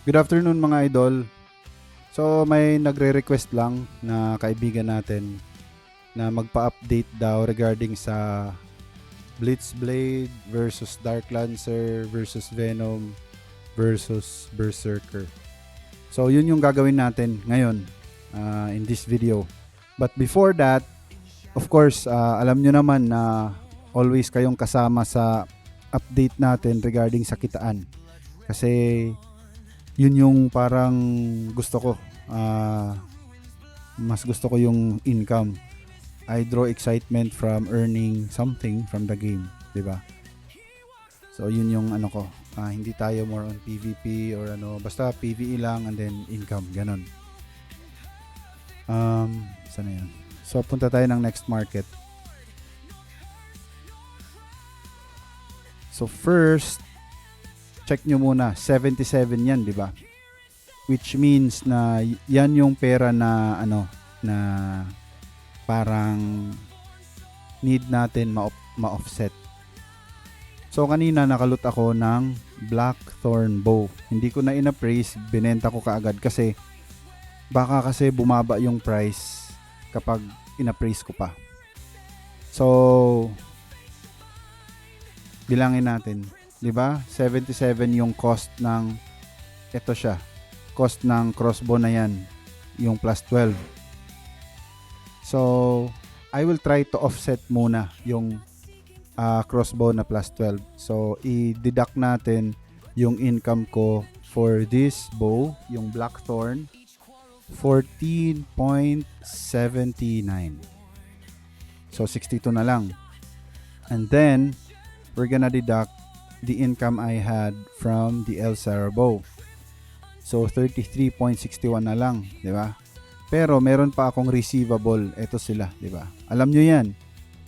Good afternoon mga idol. So may nagre-request lang na kaibigan natin na magpa-update daw regarding sa Blitzblade versus Dark Lancer versus Venom versus Berserker. So yun yung gagawin natin ngayon in this video. But before that, of course, alam nyo naman na always kayong kasama sa update natin regarding sa kitaan. Kasi yun yung parang gusto ko. Mas gusto ko yung income. I draw excitement from earning something from the game, 'di ba? So yun yung ano ko. Hindi tayo more on PVP or ano, basta PVE lang and then income, ganun. Saan na yan? So punta tayo ng next market. So first, check nyo muna, 77 yan, di ba? Which means na yan yung pera na ano, na parang need natin ma-offset. So kanina nakalot ako ng Blackthorn Bow. Hindi ko na in-appraise, binenta ko kaagad kasi baka kasi bumaba yung price kapag in-appraise ko pa. So bilangin natin, 'di ba? 77 yung cost ng ito siya. Cost ng crossbow na 'yan, yung plus 12. So, I will try to offset muna yung crossbow na plus 12. So, i-deduct natin yung income ko for this bow, yung Blackthorn, 14.79. So, 62 na lang. And then, we're gonna deduct the income I had from the El Sarah bow. So 33.61 na lang, 'di ba? Pero meron pa akong receivable. Ito sila, 'di ba? Alam niyo 'yan.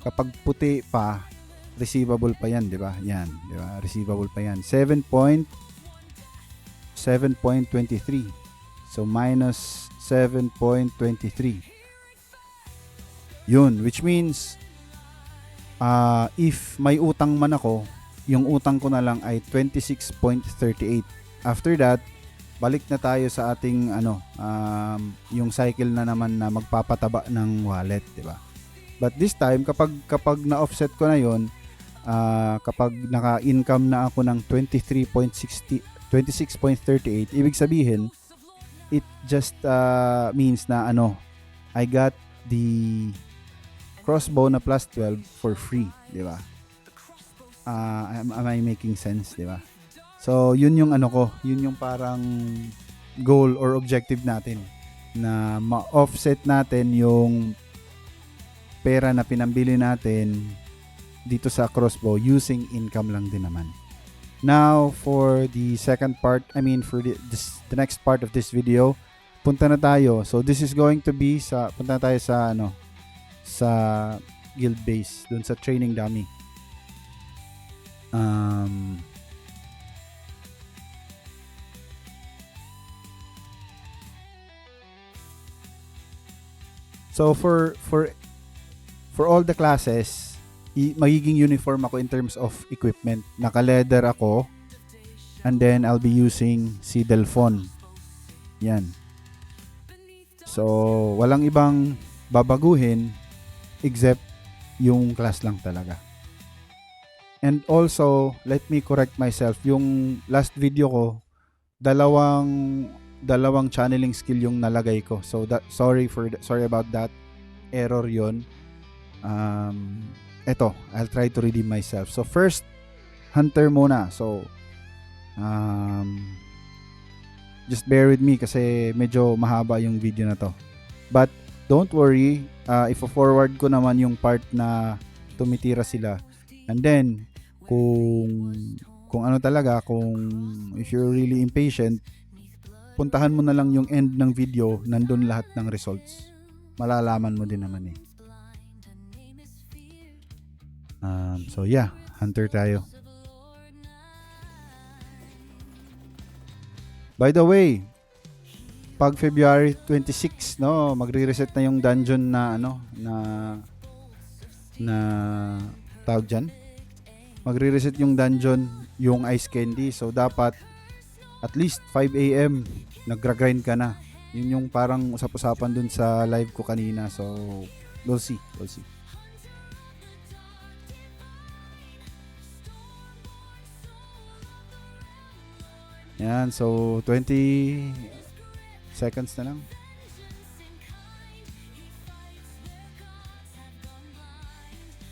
Kapag puti pa, receivable pa 'yan, 'di ba? Yan, 'di ba? Receivable pa 'yan. 7.23. So minus 7.23. Yun, which means if may utang man ako, yung utang ko na lang ay 26.38. After that, balik na tayo sa ating yung cycle na naman na magpapataba ng wallet, 'di ba? But this time kapag na-offset ko na 'yon, kapag naka-income na ako ng 26.38, ibig sabihin it just means na I got the crossbow na plus 12 for free, 'di ba? Am I making sense, 'di ba? So, yun yung yun yung parang goal or objective natin na ma-offset natin yung pera na pinambili natin dito sa crossbow using income lang din naman. Now, for the second part, for the next part of this video, punta na tayo. So, this is going to be punta na tayo sa guild base, dun sa training dummy. So for all the classes, magiging uniform ako in terms of equipment. Naka-leather ako, and then I'll be using si Delphon. Yan. So walang ibang babaguhin except yung class lang talaga. And also, let me correct myself. Yung last video ko, dalawang channeling skill yung nalagay ko. So sorry about that. Error 'yon. I'll try to redeem myself. So first, hunter muna. So just bear with me kasi medyo mahaba yung video na to. But don't worry, ifo-forward ko naman yung part na tumitira sila. And then kung ano talaga, if you're really impatient, puntahan mo na lang yung end ng video, nandun lahat ng results. Malalaman mo din naman eh. So yeah, hunter tayo. By the way, pag February 26, magre-reset na yung dungeon na tawag dyan. Magre-reset yung dungeon, yung ice candy. So dapat at least 5 a.m. nagra-grind ka na. Yun yung parang usap-usapan dun sa live ko kanina. So, we'll see. We'll see. Yan. So, 20 seconds na lang.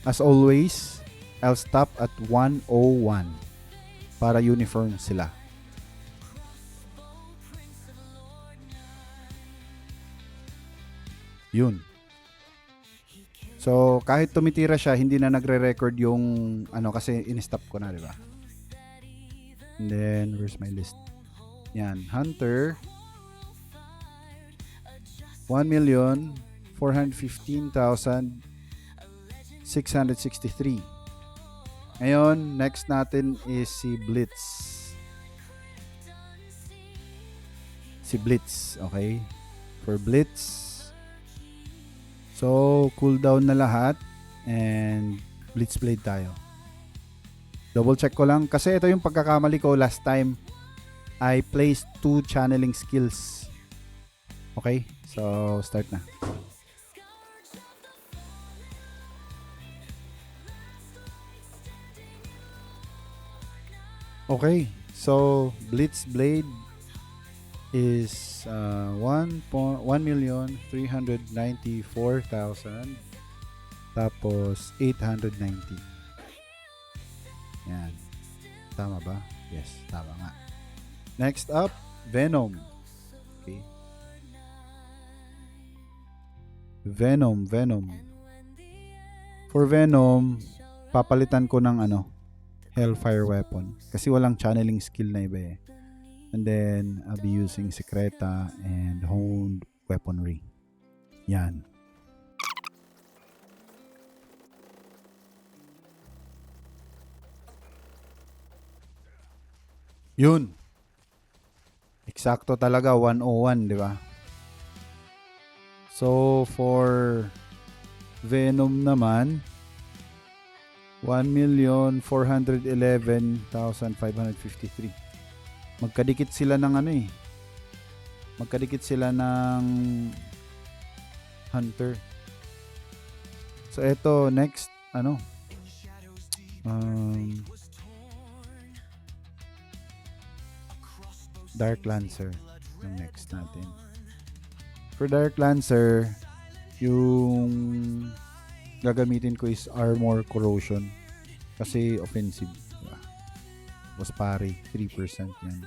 As always, I'll stop at 101 para uniform sila. Yun. So, kahit tumitira siya, hindi na nagre-record yung ano kasi in-stop ko na, di ba? And then, where's my list? Yan, Hunter 1,415,663. Ngayon, next natin is si Blitz. Si Blitz, okay? For Blitz, so, cooldown na lahat and Blitz Blade tayo. Double check ko lang kasi ito yung pagkakamali ko last time. I placed 2 channeling skills. Okay? So, start na. Okay. So, Blitz Blade is 1,394,000 tapos 890. Yan. Tama ba? Yes, tama nga. Next up, Venom. Okay. Venom. For Venom, papalitan ko ng Hellfire weapon. Kasi walang channeling skill na iba eh. And then, I'll be using Secreta and Honed Weaponry. Yan. Yun. Eksakto talaga, 101, di ba? So, for Venom naman, 1,411,553. Magkadikit sila ng Magkadikit sila ng Hunter. So, eto, next, Dark Lancer yung next natin. For Dark Lancer, yung gagamitin ko is Armor Corrosion kasi offensive. Diba? Was pari, 3% yan.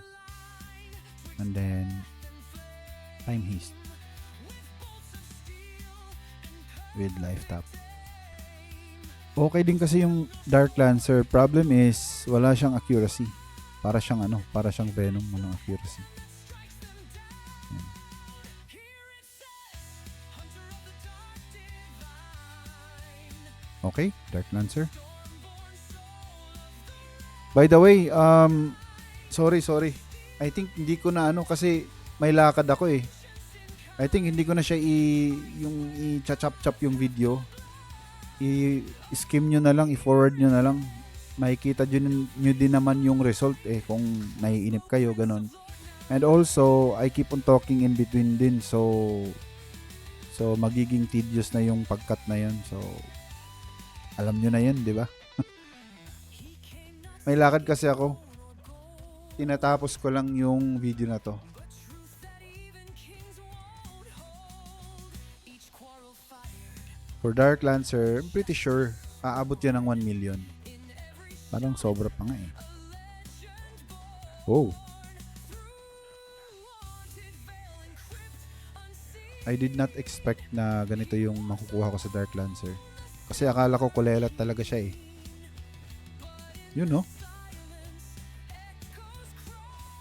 And then, Time Haste with Life Tap. Okay din kasi yung Dark Lancer. Problem is, wala siyang accuracy. Para siyang Venom, walang accuracy. Yan. Okay, Dark Lancer. By the way, sorry. I think hindi ko na kasi may lakad ako eh. I think hindi ko na siya i-chop yung video. I-skim nyo na lang, i-forward nyo na lang. Makikita nyo din naman yung result eh kung naiinip kayo, ganon. And also, I keep on talking in between din. So magiging tedious na yung pagkat na yun. So, alam nyo na yun, di ba? May lakad kasi ako. Tinatapos ko lang yung video na to. For Dark Lancer, I'm pretty sure aabot yan ng 1 million. Parang sobra pa nga eh. Oh. I did not expect na ganito yung makukuha ko sa Dark Lancer. Kasi akala ko kulelat talaga siya eh. Yun no?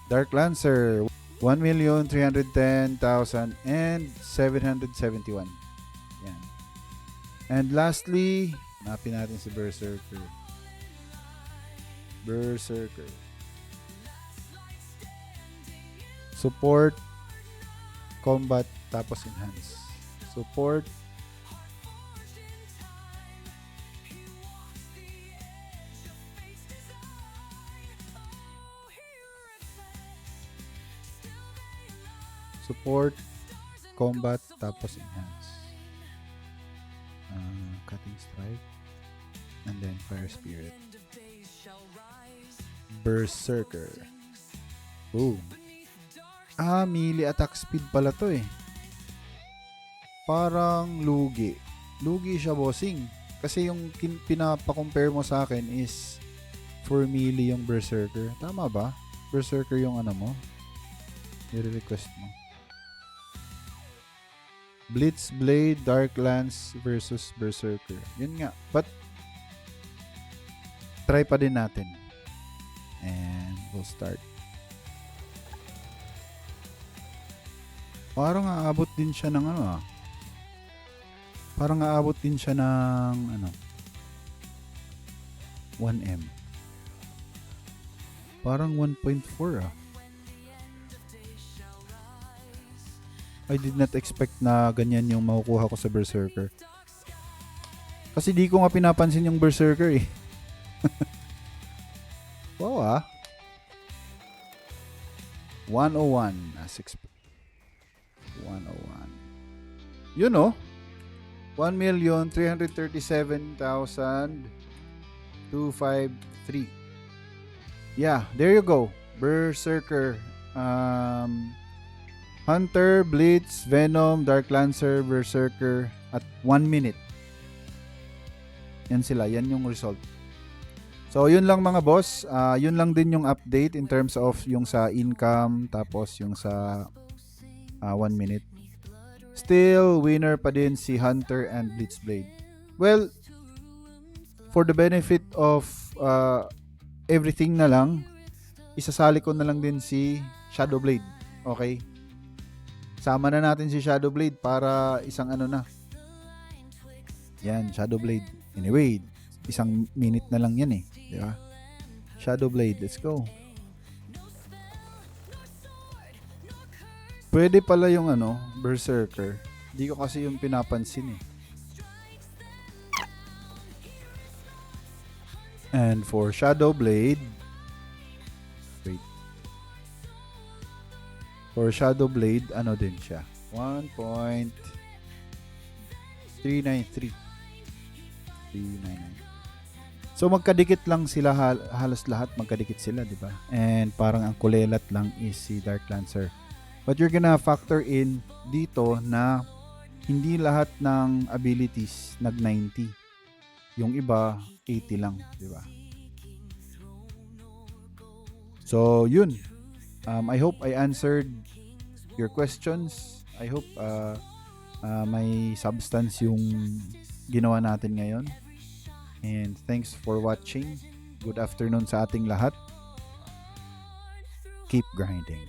Dark Lancer, 1,310,771. Yan. And lastly, hanapin natin si Berserker. Support, combat, tapos enhance. Support, Support, combat, tapos enhance. Cutting strike, and then fire spirit. Berserker. Boom. Melee attack speed pala to eh. Parang lugi. Lugi siya, bossing. Kasi yung pinapa-compare mo sa akin is for melee yung Berserker. Tama ba? Berserker yung ano mo? I-request mo. Blitzblade, Dark Lance versus Berserker. Yun nga. But, try pa din natin. And we'll start. Parang aabot din siya ng ano ah. Parang aabot din siya ng ano 1M. Parang 1.4 ah. I did not expect na ganyan yung makukuha ko sa Berserker. Kasi di ko nga pinapansin yung Berserker eh. Wow ah. 101 as expected. 101. Yun oh. 1,337,253. Yeah, there you go. Berserker. Hunter, Blitz, Venom, Dark Lancer, Berserker at 1 minute. Yan sila. Yan yung result. So, yun lang mga boss. Yun lang din yung update in terms of yung sa income tapos yung sa 1 minute. Still, winner pa din si Hunter and Blitzblade. Well, for the benefit of everything na lang, isasali ko na lang din si Shadowblade. Okay? Sama na natin si Shadowblade para isang ano na. Yan, Shadowblade. Anyway, 1 minute na lang yan eh. Di ba? Shadowblade, let's go. Pwede pala yung ano, Berserker. Di ko kasi yung pinapansin eh. And for Shadowblade, wait. For Shadowblade, ano din siya? 1.393. 399. So magkadikit lang sila, halos lahat magkadikit sila, di ba? And parang ang kulelat lang is si Dark Lancer. But you're gonna factor in dito na hindi lahat ng abilities nag-90. Yung iba, 80 lang, di ba? So, yun. I hope I answered your questions. I hope may substance yung ginawa natin ngayon. And thanks for watching. Good afternoon sa ating lahat. Keep grinding.